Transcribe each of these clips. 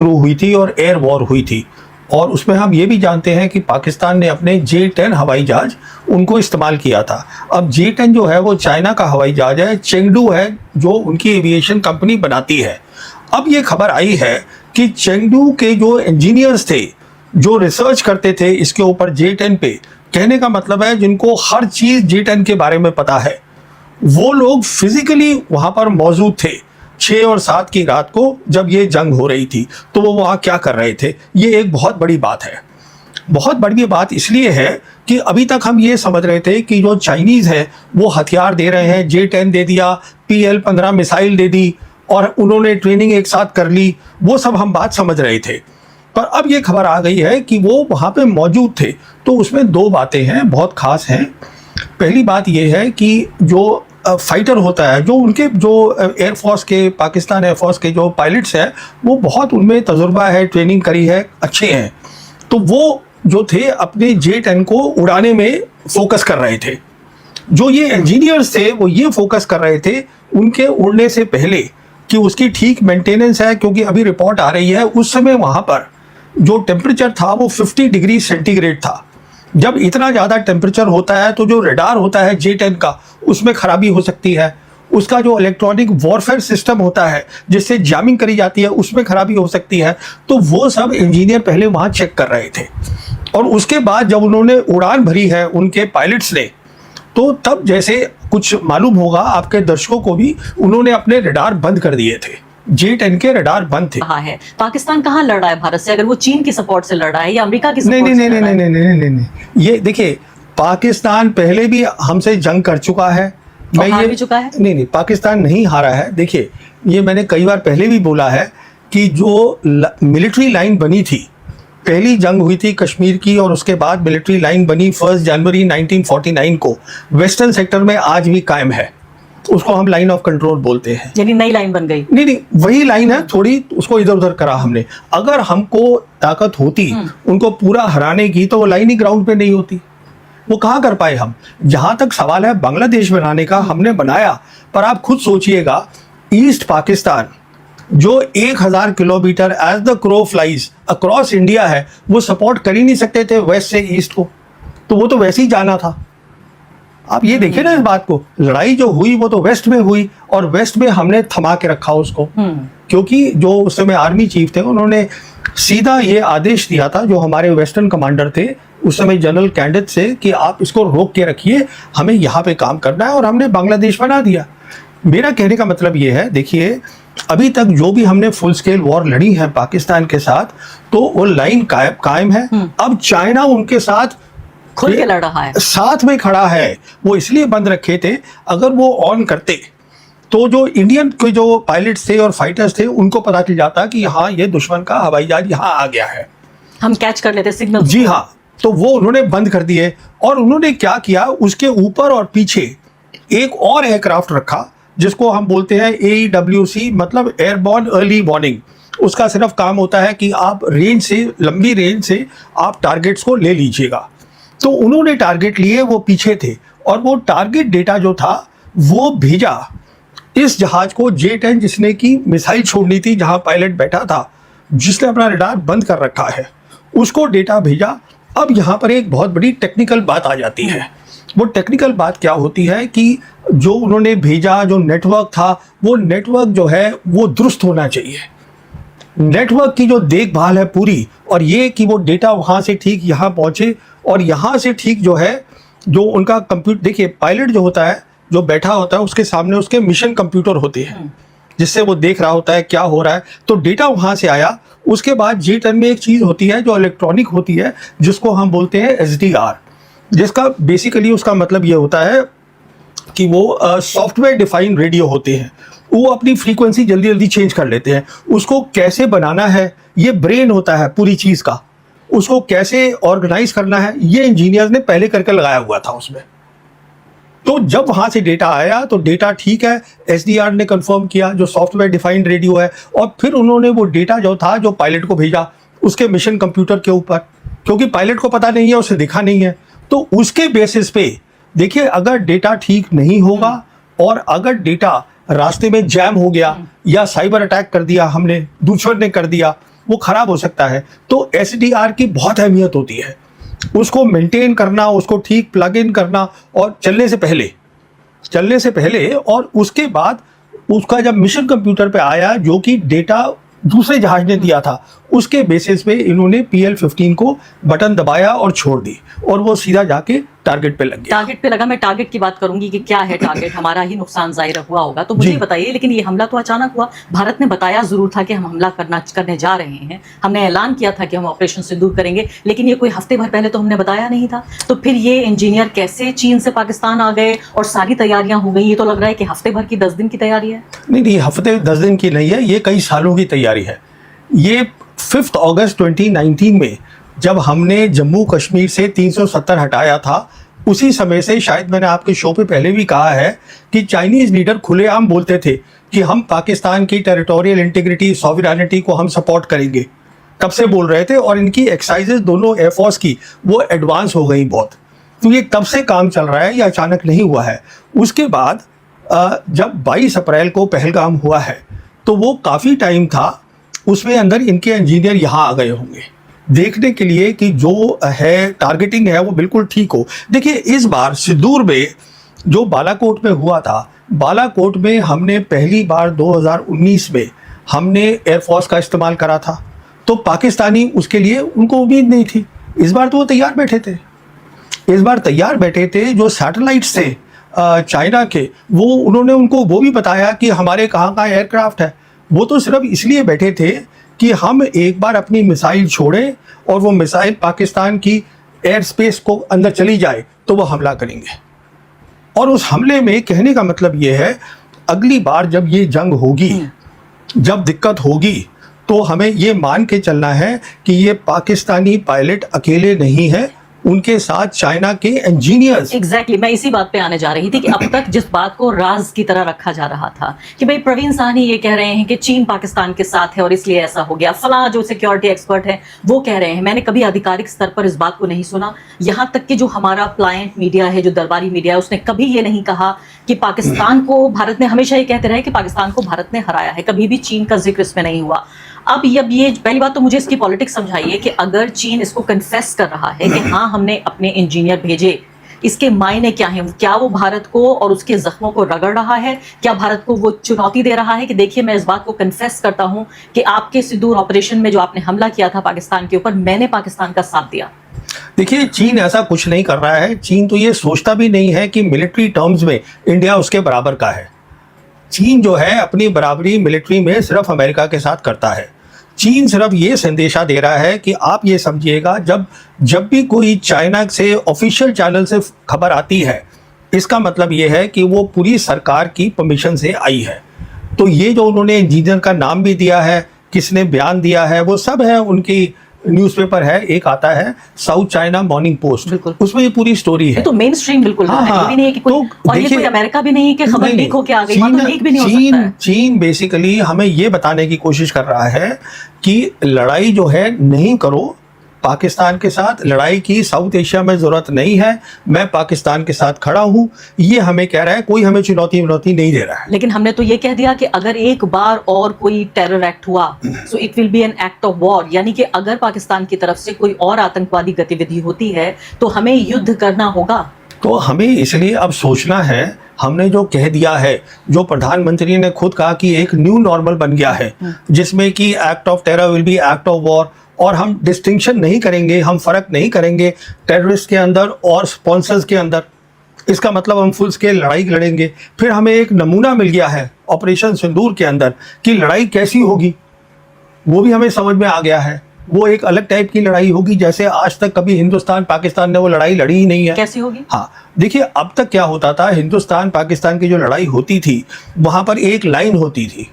शुरू हुई थी और एयर वॉर हुई थी, और उसमें हम ये भी जानते हैं कि पाकिस्तान ने अपने J-10 हवाई जहाज उनको इस्तेमाल किया था। अब J-10 जो है वो चाइना का हवाई जहाज है, चेंगडू है जो उनकी एविएशन कंपनी बनाती है। अब ये खबर आई है कि चेंगडू के जो इंजीनियर्स थे, जो रिसर्च करते थे इसके ऊपर J-10 पे, कहने का मतलब है जिनको हर चीज़ J-10 के बारे में पता है, वो लोग फिजिकली वहाँ पर मौजूद थे 6 और 7 की रात को जब ये जंग हो रही थी। तो वो वहाँ क्या कर रहे थे, ये एक बहुत बड़ी बात है। बहुत बड़ी बात इसलिए है कि अभी तक हम ये समझ रहे थे कि जो चाइनीज़ है वो हथियार दे रहे हैं, J-10 दे दिया, PL-15 मिसाइल दे दी और उन्होंने ट्रेनिंग एक साथ कर ली, वो सब हम बात समझ रहे थे। पर अब ये खबर आ गई है कि वो वहाँ पे मौजूद थे। तो उसमें दो बातें हैं, बहुत ख़ास हैं। पहली बात ये है कि जो फाइटर होता है, जो उनके जो एयरफोर्स के, पाकिस्तान एयरफोर्स के जो पायलट्स हैं, वो बहुत उनमें तजुर्बा है, ट्रेनिंग करी है, अच्छे हैं। तो वो जो थे अपने J-10 को उड़ाने में फोकस कर रहे थे। जो ये इंजीनियर्स थे वो ये फोकस कर रहे थे उनके उड़ने से पहले कि उसकी ठीक मेंटेनेंस है, क्योंकि अभी रिपोर्ट आ रही है उस समय वहाँ पर जो टेम्परेचर था वो 50 डिग्री सेंटीग्रेड था। जब इतना ज़्यादा टेम्परेचर होता है तो जो रडार होता है J-10 का, उसमें खराबी हो सकती है। उसका जो इलेक्ट्रॉनिक वॉरफेयर सिस्टम होता है जिससे जैमिंग करी जाती है, उसमें खराबी हो सकती है। तो वो सब इंजीनियर पहले वहाँ चेक कर रहे थे, और उसके बाद जब उन्होंने उड़ान भरी है उनके पायलट्स ने, तो तब जैसे कुछ मालूम होगा आपके दर्शकों को भी, उन्होंने अपने रडार बंद कर दिए थे। J-10 के रडार बंद थे। है पाकिस्तान कहाँ लड़ रहा है भारत से? अगर वो चीन की सपोर्ट से लड़ रहा है या अमेरिका की सपोर्ट नहीं से नहीं नहीं नहीं नहीं नहीं नहीं, ये देखिए, पाकिस्तान पहले भी हमसे जंग कर चुका है। मैं हार भी चुका है। नहीं, पाकिस्तान नहीं हारा है। देखिए, ये मैंने कई बार पहले भी बोला है कि जो मिलिट्री लाइन बनी थी, पहली जंग हुई थी कश्मीर की, और उसके बाद मिलिट्री लाइन बनी 1 जनवरी 1949 को, वेस्टर्न सेक्टर में आज भी कायम है। उसको हम लाइन ऑफ कंट्रोल बोलते हैं। यानी नई लाइन बन गई? नहीं, वही लाइन है, थोड़ी उसको इधर उधर करा हमने। अगर हमको ताकत होती उनको पूरा हराने की, तो वो लाइन ही ग्राउंड पे नहीं होती। वो कहाँ कर पाए हम। जहां तक सवाल है बांग्लादेश बनाने का, हमने बनाया, पर आप खुद सोचिएगा, ईस्ट पाकिस्तान जो 1000 kilometre as the crow flies across India है, वो सपोर्ट कर ही नहीं सकते थे वेस्ट से ईस्ट को, तो वो तो वैसे ही जाना था। आप ये देखिए ना इस बात को, लड़ाई जो हुई वो तो वेस्ट में हुई, और वेस्ट में हमने थमा के रखा उसको, क्योंकि जो उस समय आर्मी चीफ थे उन्होंने सीधा ये आदेश दिया था, जो हमारे वेस्टर्न कमांडर थे उस समय, जनरल कैंडिड से, कि आप इसको रोक के रखिए, हमें यहाँ पे काम करना है, और हमने बांग्लादेश बना दिया। मेरा कहने का मतलब ये है, देखिए, अभी तक जो भी हमने फुल स्केल वॉर लड़ी है पाकिस्तान के साथ, तो वो लाइन कायम है। अब चाइना उनके साथ खुल के लड़ रहा है, साथ में खड़ा है। वो इसलिए बंद रखे थे, अगर वो ऑन करते तो जो इंडियन के जो पायलट्स थे और फाइटर्स थे उनको पता चल जाता कि हाँ, ये दुश्मन का हवाई जहाज यहाँ आ गया है, हम कैच कर लेते सिग्नल। जी हाँ। तो वो उन्होंने बंद कर दिए, और उन्होंने क्या किया, उसके ऊपर और पीछे एक और एयरक्राफ्ट रखा जिसको हम बोलते हैं AEWC, मतलब एयरबॉर्न अर्ली वार्निंग। उसका सिर्फ काम होता है कि आप रेंज से, लंबी रेंज से आप टारगेट्स को ले लीजिएगा। तो उन्होंने टारगेट लिए, वो पीछे थे, और वो टारगेट डेटा जो था वो भेजा इस जहाज को, J-10 जिसने की मिसाइल छोड़नी थी जहां पायलट बैठा था, जिसने अपना रडार बंद कर रखा है, उसको डेटा भेजा। अब यहाँ पर एक बहुत बड़ी टेक्निकल बात आ जाती है। वो टेक्निकल बात क्या होती है कि जो उन्होंने भेजा, जो नेटवर्क था, वो नेटवर्क जो है वो दुरुस्त होना चाहिए। नेटवर्क की जो देखभाल है पूरी, और ये कि वो डेटा वहाँ से ठीक यहाँ पहुँचे, और यहाँ से ठीक जो है, जो उनका कंप्यूटर, देखिए, पायलट जो होता है, जो बैठा होता है, उसके सामने उसके मिशन कंप्यूटर होते हैं, जिससे वो देख रहा होता है क्या हो रहा है। तो डेटा वहाँ से आया। उसके बाद J-10 में एक चीज़ होती है जो इलेक्ट्रॉनिक होती है, जिसको हम बोलते हैं SDR, जिसका बेसिकली उसका मतलब ये होता है कि वो सॉफ्टवेयर डिफाइन रेडियो होते हैं। वो अपनी फ्रीक्वेंसी जल्दी जल्दी चेंज कर लेते हैं। उसको कैसे बनाना है, ये ब्रेन होता है पूरी चीज़ का, उसको कैसे ऑर्गेनाइज करना है, ये इंजीनियर्स ने पहले करके लगाया हुआ था उसमें। तो जब वहाँ से डेटा आया तो डेटा ठीक है, SDR ने कंफर्म किया, जो सॉफ्टवेयर डिफाइंड रेडियो है, और फिर उन्होंने वो डेटा जो था, जो पायलट को भेजा उसके मिशन कंप्यूटर के ऊपर, क्योंकि पायलट को पता नहीं है, उसे दिखा नहीं है। तो उसके बेसिस पे देखिए, अगर डेटा ठीक नहीं होगा, और अगर डेटा रास्ते में जैम हो गया, या साइबर अटैक कर दिया हमने, दुश्मन ने कर दिया, वो खराब हो सकता है। तो SDR की बहुत अहमियत होती है, उसको मेंटेन करना, उसको ठीक प्लग इन करना, और चलने से पहले और उसके बाद उसका जब मिशन कंप्यूटर पे आया, जो कि डेटा दूसरे जहाज ने दिया था, उसके बेसिस पे इन्होंने PL-15 को बटन दबाया और छोड़ दी, और वो सीधा जाके टारगेट पे लग गया। टारगेट पे लगा। मैं टारगेट की बात करूंगी कि क्या है टारगेट, हमारा ही नुकसान जाहिर हुआ होगा। तो मुझे जी। बताइए, लेकिन ये हमला तो अचानक हुआ। भारत ने बताया जरूर था कि हम हमला करने जा रहे हैं, हमने ऐलान किया था कि हम ऑपरेशन सिंदूर करेंगे, लेकिन ये कोई हफ्ते भर पहले तो हमने बताया नहीं था। तो फिर ये इंजीनियर कैसे चीन से पाकिस्तान आ गए और सारी तैयारियां हो गई? ये तो लग रहा है कि हफ्ते भर की 10 दिन की तैयारी है। नहीं, हफ्ते 10 दिन की नहीं है, ये कई सालों की तैयारी है। ये 5 अगस्त 2019 में जब हमने जम्मू कश्मीर से 370 हटाया था, उसी समय से, शायद मैंने आपके शो पे पहले भी कहा है कि चाइनीज लीडर खुलेआम बोलते थे कि हम पाकिस्तान की टेरिटोरियल इंटीग्रिटी, सॉवरेनिटी को हम सपोर्ट करेंगे। तब से बोल रहे थे, और इनकी एक्सरसाइजेज दोनों एयरफोर्स की वो एडवांस हो गई बहुत। तो ये तब से काम चल रहा है, ये अचानक नहीं हुआ है। उसके बाद जब 22 अप्रैल को पहलगाम हुआ है, तो वो काफ़ी टाइम था, उसमें अंदर इनके इंजीनियर यहाँ आ गए होंगे देखने के लिए कि जो है टारगेटिंग है वो बिल्कुल ठीक हो। देखिए, इस बार सिंदूर में जो बालाकोट में हुआ था, बालाकोट में हमने पहली बार 2019 में हमने एयरफोर्स का इस्तेमाल करा था, तो पाकिस्तानी उसके लिए उनको उम्मीद नहीं थी। इस बार तो वो तैयार बैठे थे, जो सैटेलाइट्स थे चाइना के, वो उन्होंने उनको वो भी बताया कि हमारे कहाँ एयरक्राफ्ट है। वो तो सिर्फ इसलिए बैठे थे कि हम एक बार अपनी मिसाइल छोड़ें और वो मिसाइल पाकिस्तान की एयर स्पेस को अंदर चली जाए तो वो हमला करेंगे। और उस हमले में, कहने का मतलब ये है, अगली बार जब ये जंग होगी, जब दिक्कत होगी, तो हमें ये मान के चलना है कि ये पाकिस्तानी पायलट अकेले नहीं है, उनके साथ चाइना के इंजीनियर्स। एग्जैक्टली, मैं इसी बात पे आने जा रही थी कि अब तक जिस बात को राज की तरह रखा जा रहा था कि भाई प्रवीण साहनी ये कह रहे हैं कि चीन पाकिस्तान के साथ है और इसलिए ऐसा हो गया, फला जो सिक्योरिटी एक्सपर्ट है वो कह रहे हैं, मैंने कभी आधिकारिक स्तर पर इस बात को नहीं सुना। यहाँ तक कि जो हमारा प्लायंट मीडिया है, जो दरबारी मीडिया है, उसने कभी ये नहीं कहा कि पाकिस्तान को भारत ने, हमेशा ये कहते रहे कि पाकिस्तान को भारत ने हराया है, कभी भी चीन का जिक्र इसमें नहीं हुआ। अब ये पहली बात तो मुझे इसकी पॉलिटिक्स समझाइए कि अगर चीन इसको कन्फेस कर रहा है कि हाँ हमने अपने इंजीनियर भेजे, इसके मायने क्या हैं? क्या वो भारत को और उसके जख्मों को रगड़ रहा है? क्या भारत को वो चुनौती दे रहा है कि देखिए, मैं इस बात को कन्फेस करता हूं कि आपके सिंदूर ऑपरेशन में जो आपने हमला किया था पाकिस्तान के ऊपर, मैंने पाकिस्तान का साथ दिया? देखिए, चीन ऐसा कुछ नहीं कर रहा है। चीन तो ये सोचता भी नहीं है कि मिलिट्री टर्म्स में इंडिया उसके बराबर का है। चीन जो है अपनी बराबरी मिलिट्री में सिर्फ अमेरिका के साथ करता है। चीन सिर्फ ये संदेशा दे रहा है कि आप ये समझिएगा, जब भी कोई चाइना से ऑफिशियल चैनल से खबर आती है, इसका मतलब ये है कि वो पूरी सरकार की परमिशन से आई है। तो ये जो उन्होंने इंजीनियर का नाम भी दिया है, किसने बयान दिया है, वो सब है, उनकी न्यूज़पेपर है, एक आता है साउथ चाइना मॉर्निंग पोस्ट, उसमें ये पूरी स्टोरी है। तो मेन स्ट्रीम बिल्कुल है, ये भी नहीं है कि कोई, और ये कोई अमेरिका भी नहीं है कि खबर लीक होके आ गई, मतलब लीक भी नहीं हो सकता है। चीन बेसिकली हमें ये बताने की कोशिश कर रहा है कि लड़ाई जो है नहीं करो पाकिस्तान के साथ, लड़ाई की साउथ एशिया में ज़रूरत नहीं है, मैं पाकिस्तान के साथ खड़ा हूं, ये हमें कह रहा है। कोई हमें चुनौती नहीं दे रहा है। लेकिन हमने तो ये कह दिया कि अगर एक बार और कोई टेरर एक्ट हुआ, so it will be an act of war, यानी कि अगर पाकिस्तान की तरफ से कोई और आतंकवादी गतिविधि होती है तो हमें युद्ध करना होगा। तो हमें इसलिए अब सोचना है, हमने जो कह दिया है, जो प्रधानमंत्री ने खुद कहा कि एक न्यू नॉर्मल बन गया है, जिसमें कि act of terror will be act of war, और हम डिस्टिंक्शन नहीं करेंगे, हम फर्क नहीं करेंगे टेररिस्ट के अंदर और स्पॉन्सर्स के अंदर। इसका मतलब हम फुल स्केल लड़ाई लड़ेंगे। फिर हमें एक नमूना मिल गया है ऑपरेशन सिंदूर के अंदर कि लड़ाई कैसी होगी, वो भी हमें समझ में आ गया है। वो एक अलग टाइप की लड़ाई होगी, जैसे आज तक कभी हिंदुस्तान पाकिस्तान ने वो लड़ाई लड़ी ही नहीं है। कैसी होगी? हाँ, देखिए, अब तक क्या होता था, हिंदुस्तान पाकिस्तान की जो लड़ाई होती थी, वहाँ पर एक लाइन होती थी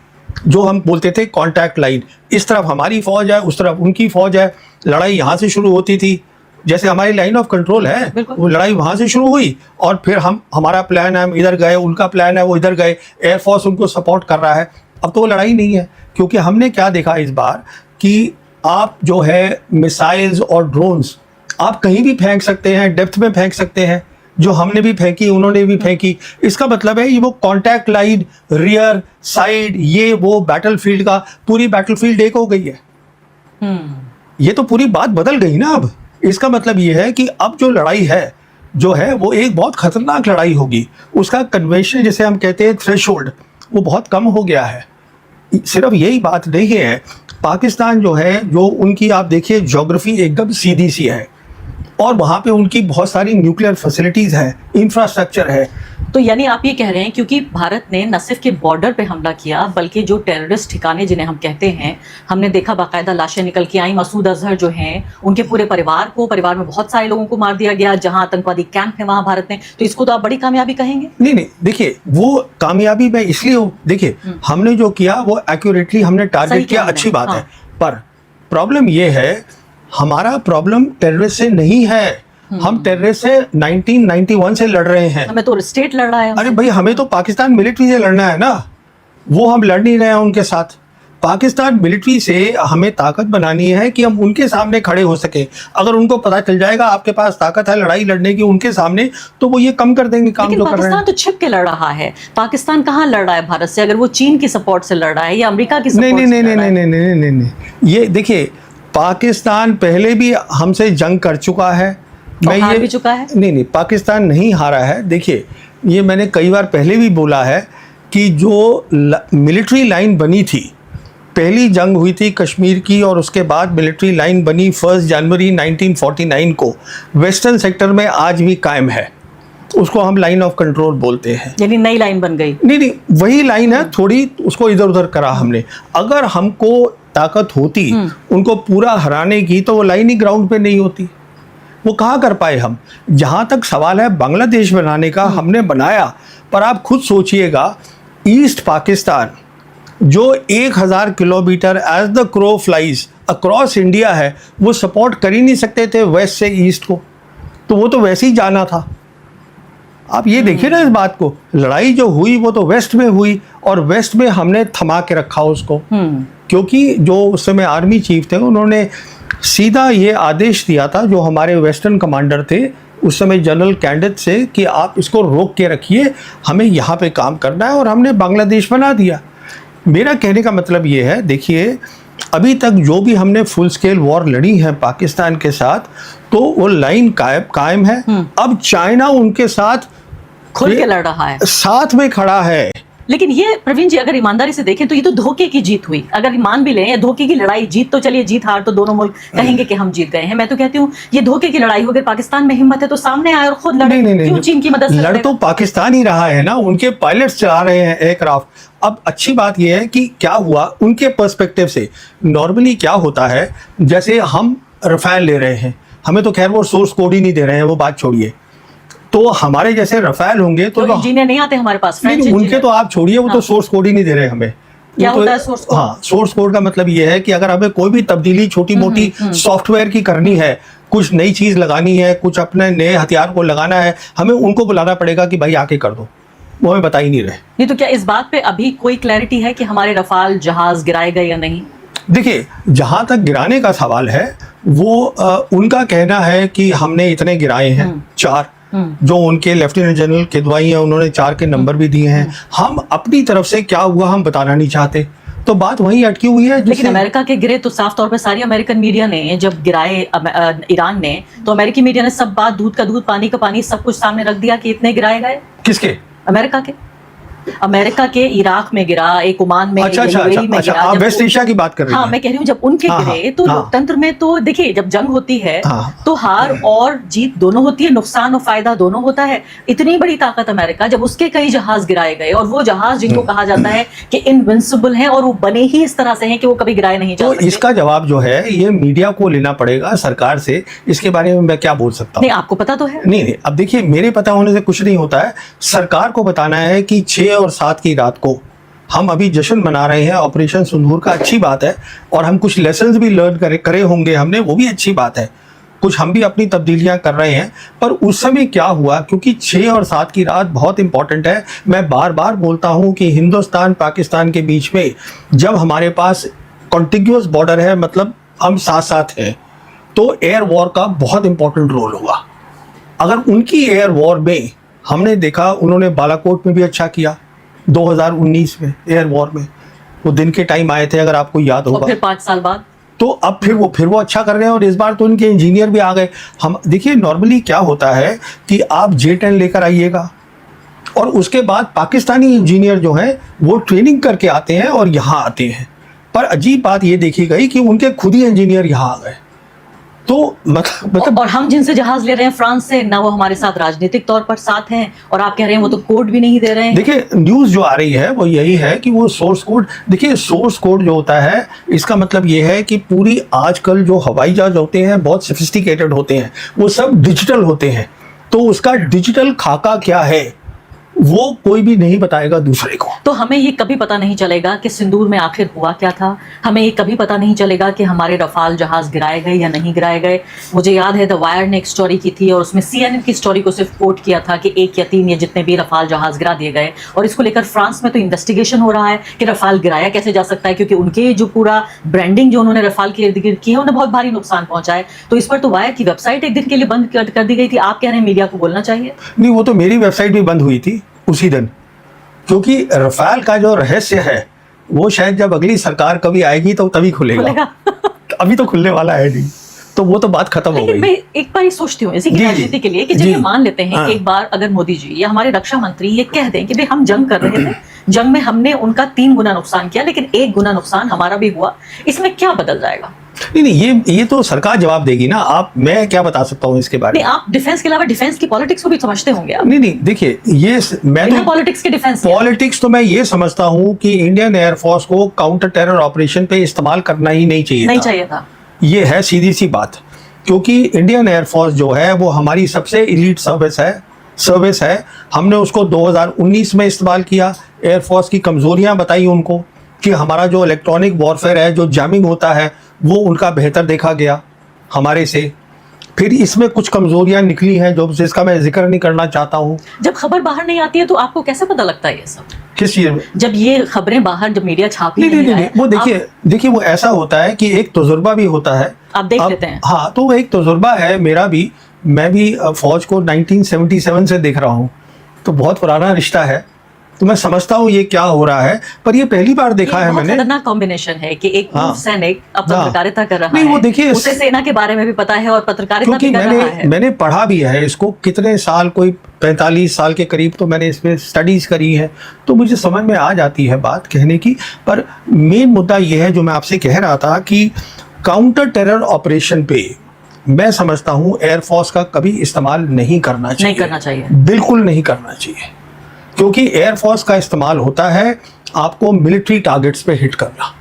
जो हम बोलते थे कॉन्टैक्ट लाइन। इस तरफ हमारी फौज है, उस तरफ उनकी फौज है, लड़ाई यहाँ से शुरू होती थी। जैसे हमारी लाइन ऑफ कंट्रोल है, वो लड़ाई वहाँ से शुरू हुई, और फिर हमारा प्लान है, हम इधर गए, उनका प्लान है, वो इधर गए, एयरफोर्स उनको सपोर्ट कर रहा है। अब तो वो लड़ाई नहीं है, क्योंकि हमने क्या देखा इस बार कि आप जो है मिसाइल्स और ड्रोन्स आप कहीं भी फेंक सकते हैं, डेप्थ में फेंक सकते हैं, जो हमने भी फेंकी, उन्होंने भी फेंकी। इसका मतलब है ये वो कॉन्टैक्ट लाइन, रियर, साइड, ये वो बैटलफील्ड का, पूरी बैटलफील्ड एक हो गई है। ये तो पूरी बात बदल गई ना। अब इसका मतलब ये है कि अब जो लड़ाई है जो है वो एक बहुत खतरनाक लड़ाई होगी। उसका कन्वेंशन जिसे हम कहते हैं थ्रेशोल्ड, वो बहुत कम हो गया है। सिर्फ यही बात नहीं है, पाकिस्तान जो है, जो उनकी आप देखिए ज्योग्राफी एकदम सीधी सी है और वहाँ पे उनकी बहुत सारी न्यूक्लियर फैसिलिटीज़ हैं, इंफ्रास्ट्रक्चर है। तो यानी आप ये कह रहे हैं क्योंकि भारत ने न सिर्फ के बॉर्डर पे हमला किया बल्कि जो टेररिस्ट ठिकाने जिन्हें हम कहते हैं, हमने देखा बाकायदा लाशें निकल के आई। मसूद अजहर जो हैं उनके पूरे परिवार में बहुत सारे लोगों को मार दिया गया। जहां आतंकवादी कैंप है वहां भारत ने, तो इसको तो आप बड़ी कामयाबी कहेंगे? नहीं, देखिए वो कामयाबी में इसलिए, देखिए हमने जो किया वो एक्यूरेटली हमने टारगेट किया, अच्छी बात है। पर प्रॉब्लम ये है, हमारा प्रॉब्लम टेररिस्ट से नहीं है। हम टेररिस्ट से 1991 से लड़ रहे हैं। हमें तो स्टेट लड़ रहा है। अरे भाई, हमें तो पाकिस्तान मिलिट्री से लड़ना है ना, वो हम लड़ नहीं रहे हैं उनके साथ। पाकिस्तान मिलिट्री से हमें ताकत बनानी है कि हम उनके सामने खड़े हो सके। अगर उनको पता चल जाएगा आपके पास ताकत है लड़ाई लड़ने की उनके सामने, तो वो ये कम कर देंगे काम जो कर रहे हैं। पाकिस्तान तो छिप के लड़ रहा है। पाकिस्तान कहाँ लड़ रहा है भारत से? अगर वो चीन की सपोर्ट से लड़ रहा है या अमेरिका की सपोर्ट से लड़ रहा है? नहीं, ये देखिए, पाकिस्तान पहले भी हमसे जंग कर चुका है। मैं हार भी चुका है। नहीं, पाकिस्तान नहीं हारा है। देखिए, ये मैंने कई बार पहले भी बोला है कि जो मिलिट्री लाइन बनी थी, पहली जंग हुई थी कश्मीर की और उसके बाद मिलिट्री लाइन बनी 1 जनवरी 1949 को, वेस्टर्न सेक्टर में आज भी कायम है। उसको हम लाइन ऑफ कंट्रोल बोलते हैं। यानी नई लाइन बन गई? नहीं, वही लाइन है, थोड़ी उसको इधर उधर करा हमने। अगर हमको ताकत होती उनको पूरा हराने की, तो वो लाइन ही ग्राउंड पे नहीं होती। वो कहाँ कर पाए हम? जहाँ तक सवाल है बांग्लादेश बनाने का, हमने बनाया, पर आप खुद सोचिएगा, ईस्ट पाकिस्तान जो 1000 kilometre as the crow flies across India है, वो सपोर्ट कर ही नहीं सकते थे वेस्ट से ईस्ट को, तो वो तो वैसे ही जाना था। आप ये देखिए ना इस बात को, लड़ाई जो हुई वो तो वेस्ट में हुई और वेस्ट में हमने थमा के रखा उसको। क्योंकि जो उस समय आर्मी चीफ थे उन्होंने सीधा ये आदेश दिया था, जो हमारे वेस्टर्न कमांडर थे उस समय जनरल कैंडेट से, कि आप इसको रोक के रखिए, हमें यहाँ पे काम करना है, और हमने बांग्लादेश बना दिया। मेरा कहने का मतलब ये है, देखिए अभी तक जो भी हमने फुल स्केल वॉर लड़ी है पाकिस्तान के साथ, तो वो लाइन कायम है। अब चाइना उनके साथ खुल के लड़ रहा है, साथ में खड़ा है। लेकिन ये प्रवीण जी, अगर ईमानदारी से देखें तो ये तो धोखे की जीत हुई। अगर मान भी लें धोखे की लड़ाई, जीत तो चलिए, जीत हार तो दोनों मुल्क कहेंगे कि हम जीत गए हैं। मैं तो कहती हूँ ये धोखे की लड़ाई हो। अगर पाकिस्तान में हिम्मत है तो सामने आए और खुद लड़े। क्यों चीन की मदद से लड़ तो पाकिस्तान ही रहा है ना, उनके पायलट्स चला रहे हैं एयरक्राफ्ट। अब अच्छी बात यह है कि क्या हुआ उनके पर्सपेक्टिव से। नॉर्मली क्या होता है, जैसे हम रफेल ले रहे हैं, हमें तो खैर वो सोर्स कोड ही नहीं दे रहे हैं, वो बात छोड़िए। तो हमारे जैसे रफेल होंगे तो इंजीनियर नहीं आते हमारे पास, फ्रेंच उनके तो आप छोड़िए, वो तो सोर्स कोड ही नहीं दे रहे हमें। क्या होता है सोर्स कोड? हाँ, सोर्स कोड का मतलब ये है कि अगर हमें कोई भी तब्दीली छोटी मोटी सॉफ्टवेयर की करनी है, कुछ नई चीज लगानी है, कुछ अपने नए हथियार को लगाना है, हमें उनको बुलाना पड़ेगा कि भाई आके कर दो। वो हमें बता ही नहीं रहे। नहीं तो क्या इस बात पे अभी कोई क्लैरिटी है कि हमारे रफाल जहाज गिराए गए या नहीं? देखिए, जहां तक गिराने का सवाल है, वो उनका कहना है कि हमने इतने गिराए हैं, 4। जो उनके लेफ्टिनेंट जनरल किदवाई हैं, उन्होंने 4 के नंबर भी दिए हैं। हम अपनी तरफ से क्या हुआ हम बताना नहीं चाहते, तो बात वहीं अटकी हुई है। लेकिन अमेरिका के गिरे तो साफ तौर पे सारी अमेरिकन मीडिया ने जब गिराए ईरान ने, तो अमेरिकी मीडिया ने सब बात, दूध का दूध पानी का पानी, सब कुछ सामने रख दिया कि इतने गिराए गए। किसके? अमेरिका के इराक में गिरा, एक ओमान में, अच्छा, आप वेस्ट एशिया की बात कर रही हैं। हाँ, मैं कह रही हूँ जब उनके गिरे तो लोकतंत्र में तो देखिए, जब जंग होती है तो हार और जीत दोनों होती है, नुकसान और फायदा दोनों होता है। इतनी बड़ी ताकत अमेरिका, जब उसके कई जहाज गिराए गए, और वो जहाज जिनको कहा जाता है कि इनविंसिबल हैं, और वो बने ही इस तरह से हैं कि वो कभी गिराए नहीं जा सकते। तो इसका जवाब जो है ये मीडिया को लेना पड़ेगा, सरकार से। इसके बारे में मैं क्या बोल सकता हूँ? नहीं, आपको पता तो है। नहीं, अब देखिए, मेरे पता होने से कुछ नहीं होता है। सरकार को बताना है कि 6 और 7 की रात को हम अभी जश्न मना रहे हैं ऑपरेशन सिंदूर का, अच्छी बात है। और हम कुछ लेसन्स भी लर्न करे होंगे हमने, वो भी अच्छी बात है। कुछ हम भी अपनी तब्दीलियां कर रहे हैं। पर उस समय क्या हुआ, क्योंकि 6 और 7 की रात बहुत इंपॉर्टेंट है। मैं बार बार बोलता हूं कि हिंदुस्तान पाकिस्तान के बीच में जब हमारे पास कॉन्टिग्यूअस बॉर्डर है, मतलब हम साथ साथ हैं, तो एयर वॉर का बहुत इंपॉर्टेंट रोल होगा। अगर उनकी एयर वॉर में हमने देखा, उन्होंने बालाकोट में भी अच्छा किया 2019 में एयर वॉर में, वो दिन के टाइम आए थे, अगर आपको याद होगा। और फिर 5 साल बाद तो अब फिर वो अच्छा कर रहे हैं, और इस बार तो उनके इंजीनियर भी आ गए। हम देखिए नॉर्मली क्या होता है कि आप J10 लेकर आइएगा और उसके बाद पाकिस्तानी इंजीनियर जो हैं वो ट्रेनिंग करके आते हैं और यहाँ आते हैं। पर अजीब बात ये देखी गई कि उनके खुद ही इंजीनियर यहाँ आ गए। तो मतलब और हम जिनसे जहाज ले रहे हैं फ्रांस से, ना वो हमारे साथ राजनीतिक तौर पर साथ हैं, और आप कह रहे हैं वो तो कोड भी नहीं दे रहे हैं। देखिए न्यूज़ जो आ रही है वो यही है कि वो सोर्स कोड, देखिए सोर्स कोड जो होता है इसका मतलब ये है कि पूरी आजकल जो हवाई जहाज होते हैं बहुत सोफिस्टिकेटेड होते हैं, वो सब डिजिटल होते हैं। तो उसका डिजिटल खाका क्या है वो कोई भी नहीं बताएगा दूसरे को। तो हमें ये कभी पता नहीं चलेगा कि सिंदूर में आखिर हुआ क्या था। हमें ये कभी पता नहीं चलेगा कि हमारे रफाल जहाज गिराए गए या नहीं गिराए गए। मुझे याद है द वायर ने एक स्टोरी की थी और उसमें CNN की स्टोरी को सिर्फ कोट किया था कि 1 या 3 या जितने भी रफाल जहाज गिरा दिए गए, और इसको लेकर फ्रांस में तो इन्वेस्टिगेशन हो रहा है कि रफाल गिराया कैसे जा सकता है, क्योंकि उनके जो पूरा ब्रांडिंग जो उन्होंने रफाल के इर्द गिर्द की है उन्हें बहुत भारी नुकसान पहुंचा है। तो इस पर तो वायर की वेबसाइट एक दिन के लिए बंद कर दी गई थी। आप कह रहे हैं मीडिया को बोलना चाहिए? नहीं, वो तो मेरी वेबसाइट भी बंद हुई थी उसी दिन, क्योंकि रफाल का जो रहस्य है वो शायद जब अगली सरकार कभी आएगी तो तभी खुलेगा। अभी तो खुलने वाला है नहीं, तो वो तो बात खत्म हो गई। मैं एक बार ये सोचती हूँ इसी की राजनीति के लिए कि जब ये मान लेते हैं एक बार अगर मोदी जी या हमारे रक्षा मंत्री ये कह दें कि भाई हम जंग कर रहे थे, जंग में हमने उनका 3 गुना नुकसान किया लेकिन 1 गुना नुकसान हमारा भी हुआ, इसमें क्या बदल जाएगा? नहीं, ये तो सरकार जवाब देगी ना। मैं क्या बता सकता हूँ इसके बारे में? आप डिफेंस के अलावा डिफेंस की पॉलिटिक्स को भी समझते होंगे आप। नहीं, देखिए ये मैं तो पॉलिटिक्स के डिफेंस पॉलिटिक्स तो मैं ये समझता हूँ कि इंडियन एयरफोर्स को काउंटर टेरर ऑपरेशन पे इस्तेमाल करना ही नहीं चाहिए था। ये है सीधी सी बात, क्योंकि इंडियन एयरफोर्स जो है वो हमारी सबसे इलीट सर्विस है। हमने उसको 2019 में इस्तेमाल किया। एयरफोर्स की कमजोरियां बताई उनको कि हमारा जो इलेक्ट्रॉनिक वॉरफेयर है, जो जैमिंग होता है, वो उनका बेहतर देखा गया हमारे से। फिर इसमें कुछ कमजोरियां निकली हैं जो जिसका मैं जिक्र नहीं करना चाहता हूँ। जब खबर बाहर नहीं आती है तो आपको कैसे पता लगता है ये सब? किस चीज में? जब ये खबरें बाहर, जब मीडिया छापी नहीं, वो देखिए वो ऐसा होता है कि एक तजुर्बा भी होता है, आप देख लेते हैं। हाँ, तो एक तजुर्बा है मेरा भी। मैं भी फौज को 1977 से देख रहा हूँ, तो बहुत पुराना रिश्ता है, तो मैं समझता हूँ ये क्या हो रहा है। पर ये पहली बार देखा है मैंने। खतरनाक कॉम्बिनेशन है कि एक सैनिक अब पत्रकारिता कर रहा है, वो देखिए उसे सेना के बारे में भी पता है और पत्रकारिता भी कर रहा है। मैंने पढ़ा भी है इसको कितने साल, कोई 45 साल के करीब तो मैंने इसमें स्टडीज करी है, तो मुझे समझ में आ जाती है बात कहने की। पर मेन मुद्दा ये है जो मैं आपसे कह रहा था कि काउंटर टेरर ऑपरेशन पे मैं समझता हूँ एयरफोर्स का कभी इस्तेमाल नहीं करना चाहिए, बिल्कुल नहीं करना चाहिए, क्योंकि एयरफोर्स का इस्तेमाल होता है आपको मिलिट्री टारगेट्स पे हिट करना।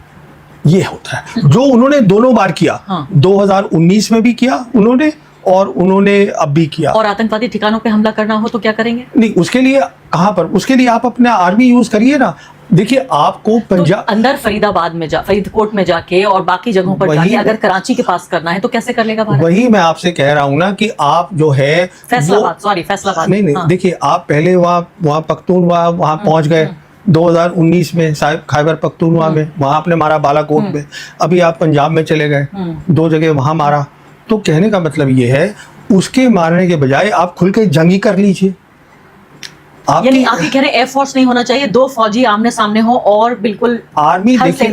ये होता है जो उन्होंने दोनों बार किया। 2019 में भी किया उन्होंने, और उन्होंने अब भी किया। और आतंकवादी ठिकानों पे हमला करना हो तो क्या करेंगे? नहीं, उसके लिए कहाँ पर, उसके लिए आप अपना आर्मी यूज करिए ना। देखिए आपको पंजाब तो अंदर फरीदाबाद में फरीदकोट में जाके और बाकी जगहों पर जाके अगर कराची के पास करना है तो कैसे कर लेगा भारत? वही मैं आपसे कह रहा हूँ ना कि आप जो है फैसलाबाद नहीं, देखिए आप पहले वहाँ पख्तूनख्वा वहाँ पहुँच गए 2019 में, खैबर पख्तूनख्वा में, वहाँ आपने मारा बालाकोट में। अभी आप पंजाब में चले गए, 2 जगह वहाँ मारा। तो कहने का मतलब ये है उसके मारने के बजाय आप खुल के जंगी कर लीजिए। यानी आप ये कह रहे हैं एयरफोर्स नहीं होना चाहिए, 2 फौजी आमने सामने हो और बिल्कुल आर्मी। देखिए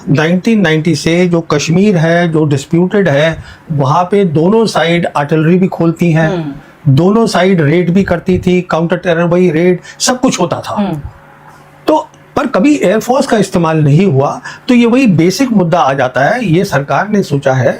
1990 से जो कश्मीर है, जो डिस्प्यूटेड है, वहाँ पे दोनों साइड आर्टिलरी भी खोलती हैं, दोनों साइड रेड भी करती थी, काउंटर टेरर वही रेड सब कुछ होता था। तो पर कभी एयरफोर्स का इस्तेमाल नहीं हुआ। तो ये वही बेसिक मुद्दा आ जाता है। ये सरकार ने सोचा है,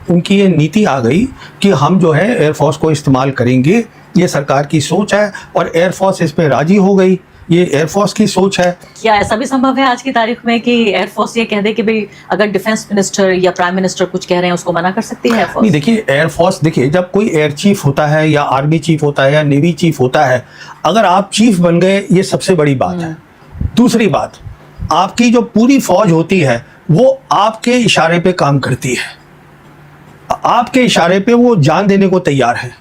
उनकी ये नीति आ गई कि हम जो है एयरफोर्स को इस्तेमाल करेंगे। ये सरकार की सोच है और एयरफोर्स इसमें राजी हो गई। ये एयरफोर्स की सोच है। क्या ऐसा भी संभव है आज की तारीख में कि एयरफोर्स ये कह दे कि भाई अगर डिफेंस मिनिस्टर या प्राइम मिनिस्टर कुछ कह रहे हैं उसको मना कर सकती है एयरफोर्स? नहीं, देखिए एयरफोर्स, देखिए जब कोई एयर चीफ होता है या आर्मी चीफ होता है या नेवी चीफ होता है, अगर आप चीफ बन गए ये सबसे बड़ी बात है। दूसरी बात, आपकी जो पूरी फौज होती है वो आपके इशारे पे काम करती है, आपके इशारे पे वो जान देने को तैयार है।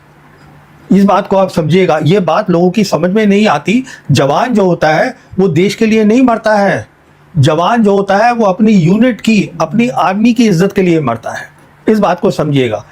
इस बात को आप समझिएगा। ये बात लोगों की समझ में नहीं आती। जवान जो होता है वो देश के लिए नहीं मरता है। जवान जो होता है वो अपनी यूनिट की, अपनी आर्मी की इज्जत के लिए मरता है। इस बात को समझिएगा।